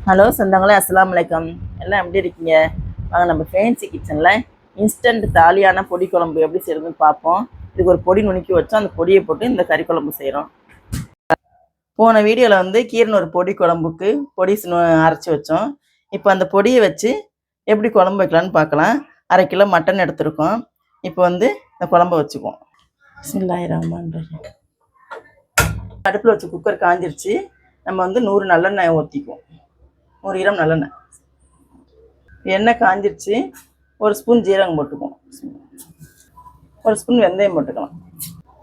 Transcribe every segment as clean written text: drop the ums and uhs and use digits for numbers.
Hello சொந்தங்களே, அஸ்ஸலாமு அலைக்கும். எல்லாம் எப்படி இருக்கீங்க? வாங்க நம்ம ஃபேன்சி கிச்சனில் இன்ஸ்டன்ட் தாலியான பொடி குழம்பு எப்படி செய்யறதுன்னு பார்ப்போம். இதுக்கு ஒரு பொடி நுணுக்கி வச்சோம், அந்த பொடியை போட்டு இந்த கறி குழம்பு செய்கிறோம். போன வீடியோவில் கீரனூர் ஒரு பொடி குழம்புக்கு பொடி அரைச்சி வச்சோம். இப்போ அந்த பொடியை வச்சு எப்படி குழம்பு வைக்கலான்னு பார்க்கலாம். 1/2 கிலோ மட்டன் எடுத்துருக்கோம். இப்போ இந்த குழம்பை வச்சுக்குவோம். அடுப்பில் வச்சு குக்கர் காஞ்சிருச்சு. நம்ம 100 நல்லெண்ணெய் ஊற்றிக்குவோம். 100 கிராம் நல்லெண்ணெய். எண்ணெய் காஞ்சிருச்சு. 1 ஸ்பூன் ஜீரகம் போட்டுக்குவோம். 1 ஸ்பூன் வெந்தயம் போட்டுக்கலாம்.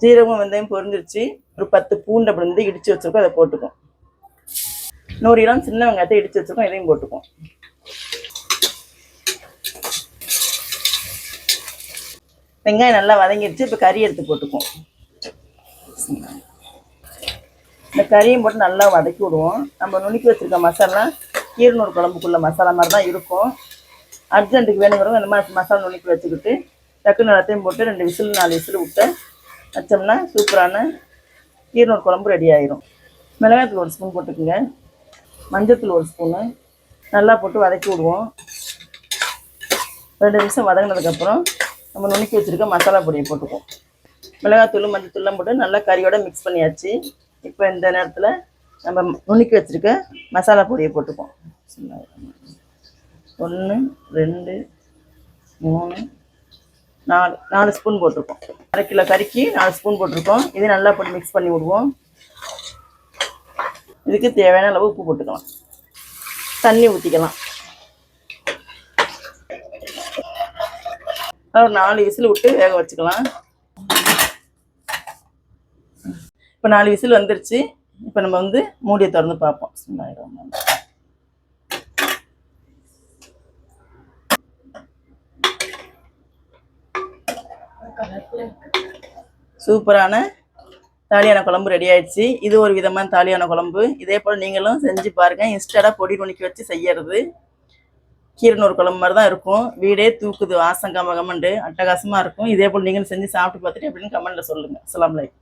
ஜீரகம் வெந்தயம் பொரிஞ்சிருச்சு. ஒரு 10 பூண்டு அப்படி இடித்து வச்சுருக்கோம், அதை போட்டுக்குவோம். 100 கிராம் சின்ன வெங்காயத்தை இடித்து வச்சுருக்கோம், இதையும் போட்டுக்குவோம். வெங்காயம் நல்லா வதங்கிடுச்சு. இப்போ கறி எடுத்து போட்டுக்குவோம். இந்த கறியும் போட்டு நல்லா வதக்கி விடுவோம். நம்ம நுணுக்கி வச்சுருக்க மசாலா கீரனூர் குழம்புக்குள்ள மசாலா மாதிரி தான் இருக்கும். அர்ஜென்ட்டுக்கு வேணுங்கிறவங்க இந்த மாதிரி மசாலா நுணுக்கி வச்சுக்கிட்டு டக்குன்னு எல்லாத்தையும் போட்டு 2 விசில் 4 விசில் விட்டு வச்சோம்னா சூப்பரான கீரனூர் குழம்பு ரெடி ஆயிரும். மிளகாய்த்தூள் 1 ஸ்பூன் போட்டுக்குங்க. மஞ்சத்தூள் 1 ஸ்பூனு நல்லா போட்டு வதக்கி விடுவோம். 2 நிமிஷம் வதங்கினதுக்கப்புறம் நம்ம நுணுக்கி வச்சுருக்க மசாலா பொடியை போட்டுக்குவோம். மிளகாத்தூள் மஞ்சத்தூள்லாம் போட்டு நல்லா கறியோட மிக்ஸ் பண்ணியாச்சு. இப்போ இந்த நேரத்தில் நம்ம நுணுக்கி வச்சுருக்க மசாலா பொடியை போட்டுப்போம். 1 2 3 4 ஸ்பூன் போட்டிருக்கோம். 1/2 கிலோ கறிக்கு 4 ஸ்பூன் போட்டிருக்கோம். இதை நல்லா போட்டு மிக்ஸ் பண்ணி விடுவோம். இதுக்கு தேவையான அளவு உப்பு போட்டுக்கலாம். தண்ணி ஊற்றிக்கலாம். ஒரு 4 விசில் விட்டு வேக வச்சுக்கலாம். இப்போ 4 விசில் வந்துருச்சு. இப்போ நம்ம மூடியை திறந்து பார்ப்போம். சூப்பரான தாலியான குழம்பு ரெடி ஆயிடுச்சு. இது ஒரு விதமான தாலியான குழம்பு. இதே போல் நீங்களும் செஞ்சு பாருங்கள். இன்ஸ்டன்டாக பொடி நுணுக்கி வச்சு செய்யறது கீரனூர் குழம்பு மாதிரி தான் இருக்கும். வீடே தூக்குது, வாசம் கமகமண்டு அட்டகாசமாக இருக்கும். இதே போல் நீங்களும் செஞ்சு சாப்பிட்டு பார்த்துட்டு எப்படின்னு கமெண்ட்டில் சொல்லுங்கள். அஸ்ஸலாமு அலைக்கும்.